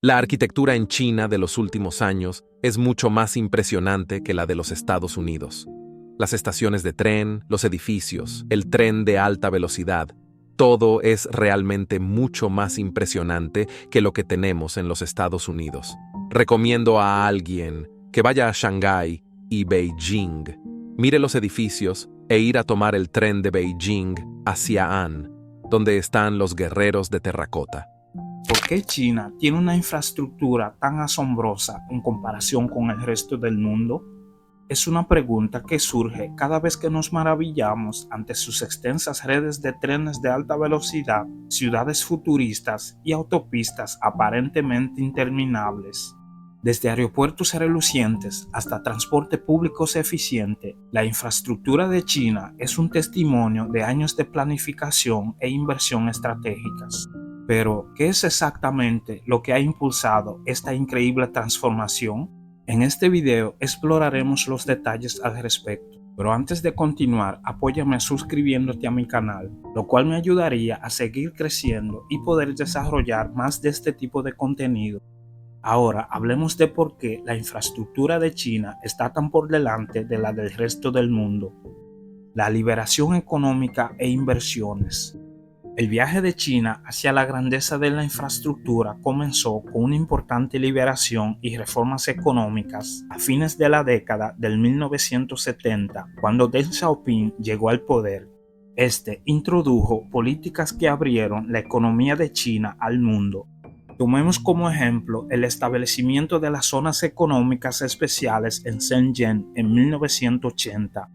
La arquitectura en China de los últimos años es mucho más impresionante que la de los Estados Unidos. Las estaciones de tren, los edificios, el tren de alta velocidad, todo es realmente mucho más impresionante que lo que tenemos en los Estados Unidos. Recomiendo a alguien que vaya a Shanghái y Beijing, mire los edificios e ir a tomar el tren de Beijing a Xi'an, donde están los guerreros de terracota. ¿Por qué China tiene una infraestructura tan asombrosa en comparación con el resto del mundo? Es una pregunta que surge cada vez que nos maravillamos ante sus extensas redes de trenes de alta velocidad, ciudades futuristas y autopistas aparentemente interminables. Desde aeropuertos relucientes hasta transporte público eficiente, la infraestructura de China es un testimonio de años de planificación e inversión estratégicas. Pero, ¿qué es exactamente lo que ha impulsado esta increíble transformación? En este video exploraremos los detalles al respecto, pero antes de continuar, apóyame suscribiéndote a mi canal, lo cual me ayudaría a seguir creciendo y poder desarrollar más de este tipo de contenido. Ahora hablemos de por qué la infraestructura de China está tan por delante de la del resto del mundo. La liberación económica e inversiones. El viaje de China hacia la grandeza de la infraestructura comenzó con una importante liberación y reformas económicas a fines de la década del 1970, cuando Deng Xiaoping llegó al poder. Este introdujo políticas que abrieron la economía de China al mundo. Tomemos como ejemplo el establecimiento de las zonas económicas especiales en Shenzhen en 1980.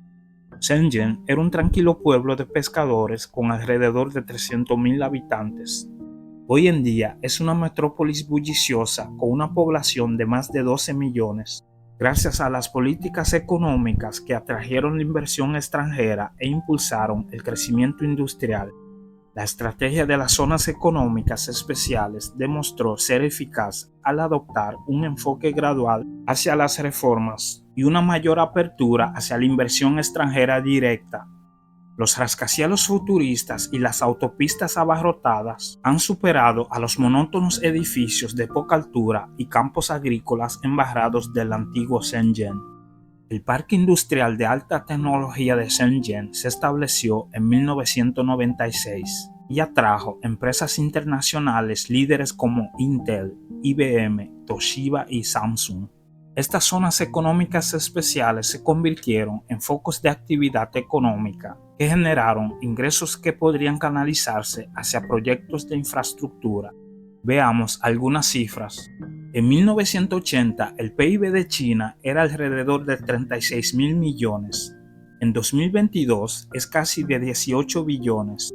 Shenzhen era un tranquilo pueblo de pescadores con alrededor de 300,000 habitantes. Hoy en día es una metrópolis bulliciosa con una población de más de 12 millones. Gracias a las políticas económicas que atrajeron la inversión extranjera e impulsaron el crecimiento industrial, la estrategia de las zonas económicas especiales demostró ser eficaz al adoptar un enfoque gradual hacia las reformas y una mayor apertura hacia la inversión extranjera directa. Los rascacielos futuristas y las autopistas abarrotadas han superado a los monótonos edificios de poca altura y campos agrícolas embarrados del antiguo Shenzhen. El Parque Industrial de Alta Tecnología de Shenzhen se estableció en 1996 y atrajo empresas internacionales líderes como Intel, IBM, Toshiba y Samsung. Estas zonas económicas especiales se convirtieron en focos de actividad económica que generaron ingresos que podrían canalizarse hacia proyectos de infraestructura. Veamos algunas cifras. En 1980, el PIB de China era alrededor de 36,000 millones. En 2022 es casi de 18 billones.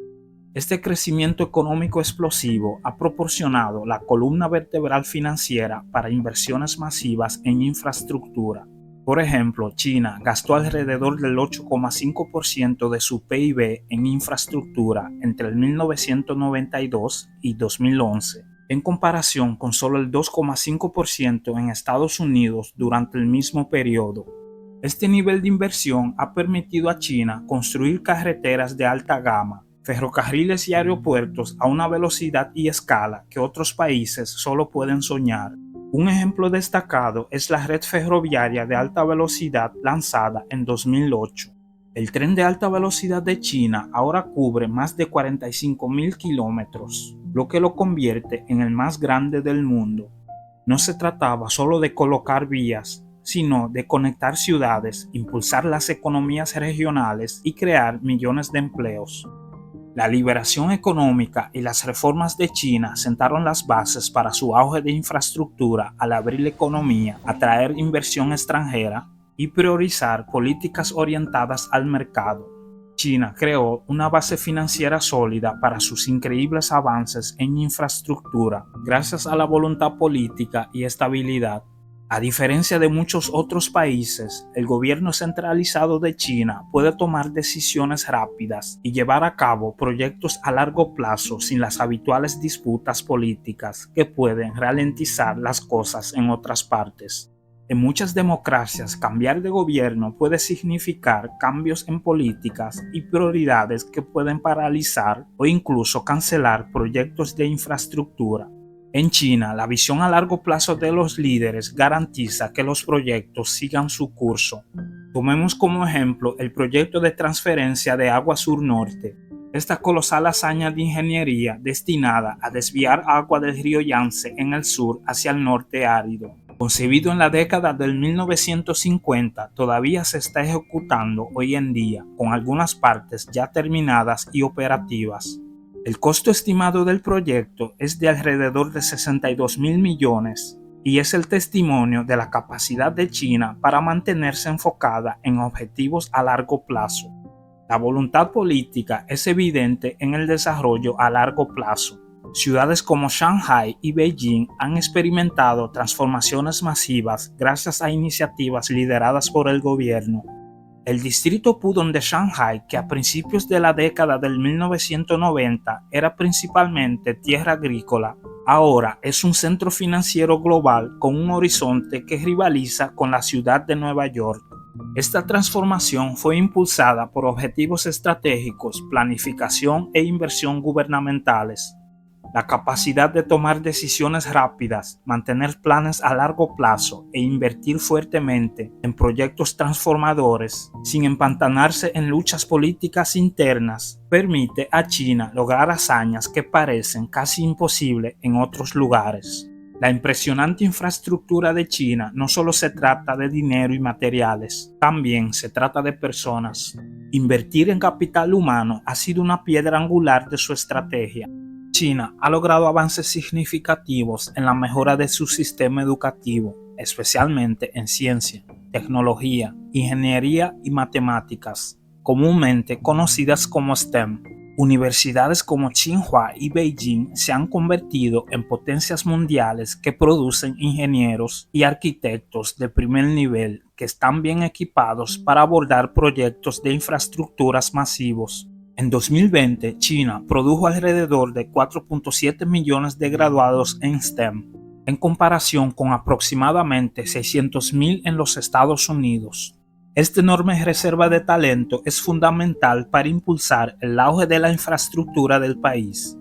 Este crecimiento económico explosivo ha proporcionado la columna vertebral financiera para inversiones masivas en infraestructura. Por ejemplo, China gastó alrededor del 8,5% de su PIB en infraestructura entre el 1992 y 2011. En comparación con solo el 2,5% en Estados Unidos durante el mismo periodo. Este nivel de inversión ha permitido a China construir carreteras de alta gama, ferrocarriles y aeropuertos a una velocidad y escala que otros países solo pueden soñar. Un ejemplo destacado es la red ferroviaria de alta velocidad lanzada en 2008. El tren de alta velocidad de China ahora cubre más de 45,000 kilómetros, lo que lo convierte en el más grande del mundo. No se trataba solo de colocar vías, sino de conectar ciudades, impulsar las economías regionales y crear millones de empleos. La liberación económica y las reformas de China sentaron las bases para su auge de infraestructura al abrir la economía, atraer inversión extranjera y priorizar políticas orientadas al mercado. China creó una base financiera sólida para sus increíbles avances en infraestructura gracias a la voluntad política y estabilidad. A diferencia de muchos otros países, el gobierno centralizado de China puede tomar decisiones rápidas y llevar a cabo proyectos a largo plazo sin las habituales disputas políticas que pueden ralentizar las cosas en otras partes. En muchas democracias, cambiar de gobierno puede significar cambios en políticas y prioridades que pueden paralizar o incluso cancelar proyectos de infraestructura. En China, la visión a largo plazo de los líderes garantiza que los proyectos sigan su curso. Tomemos como ejemplo el proyecto de transferencia de agua sur-norte. Esta colosal hazaña de ingeniería destinada a desviar agua del río Yangtze en el sur hacia el norte árido. Concebido en la década del 1950, todavía se está ejecutando hoy en día, con algunas partes ya terminadas y operativas. El costo estimado del proyecto es de alrededor de 62.000 millones y es el testimonio de la capacidad de China para mantenerse enfocada en objetivos a largo plazo. La voluntad política es evidente en el desarrollo a largo plazo. Ciudades como Shanghai y Beijing han experimentado transformaciones masivas gracias a iniciativas lideradas por el gobierno. El distrito Pudong de Shanghai, que a principios de la década del 1990 era principalmente tierra agrícola, ahora es un centro financiero global con un horizonte que rivaliza con la ciudad de Nueva York. Esta transformación fue impulsada por objetivos estratégicos, planificación e inversión gubernamentales. La capacidad de tomar decisiones rápidas, mantener planes a largo plazo e invertir fuertemente en proyectos transformadores sin empantanarse en luchas políticas internas permite a China lograr hazañas que parecen casi imposibles en otros lugares. La impresionante infraestructura de China no solo se trata de dinero y materiales, también se trata de personas. Invertir en capital humano ha sido una piedra angular de su estrategia. China ha logrado avances significativos en la mejora de su sistema educativo, especialmente en ciencia, tecnología, ingeniería y matemáticas, comúnmente conocidas como STEM. Universidades como Tsinghua y Beijing se han convertido en potencias mundiales que producen ingenieros y arquitectos de primer nivel que están bien equipados para abordar proyectos de infraestructuras masivos. En 2020, China produjo alrededor de 4.7 millones de graduados en STEM, en comparación con aproximadamente 600.000 en los Estados Unidos. Esta enorme reserva de talento es fundamental para impulsar el auge de la infraestructura del país.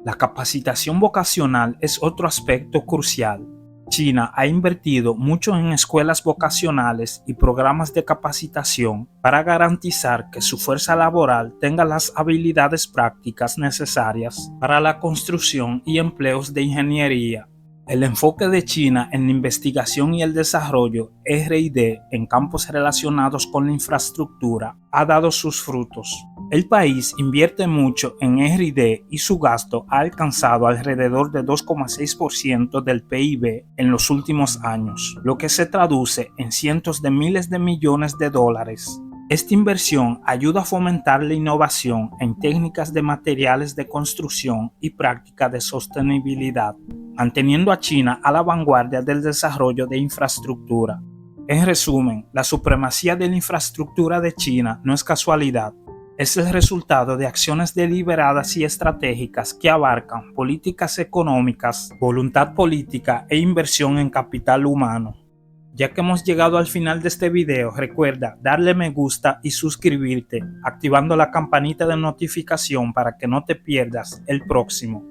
La capacitación vocacional es otro aspecto crucial. China ha invertido mucho en escuelas vocacionales y programas de capacitación para garantizar que su fuerza laboral tenga las habilidades prácticas necesarias para la construcción y empleos de ingeniería. El enfoque de China en la investigación y el desarrollo R&D en campos relacionados con la infraestructura ha dado sus frutos. El país invierte mucho en R&D y su gasto ha alcanzado alrededor de 2,6% del PIB en los últimos años, lo que se traduce en cientos de miles de millones de dólares. Esta inversión ayuda a fomentar la innovación en técnicas de materiales de construcción y práctica de sostenibilidad, manteniendo a China a la vanguardia del desarrollo de infraestructura. En resumen, la supremacía de la infraestructura de China no es casualidad, es el resultado de acciones deliberadas y estratégicas que abarcan políticas económicas, voluntad política e inversión en capital humano. Ya que hemos llegado al final de este video, recuerda darle me gusta y suscribirte, activando la campanita de notificación para que no te pierdas el próximo.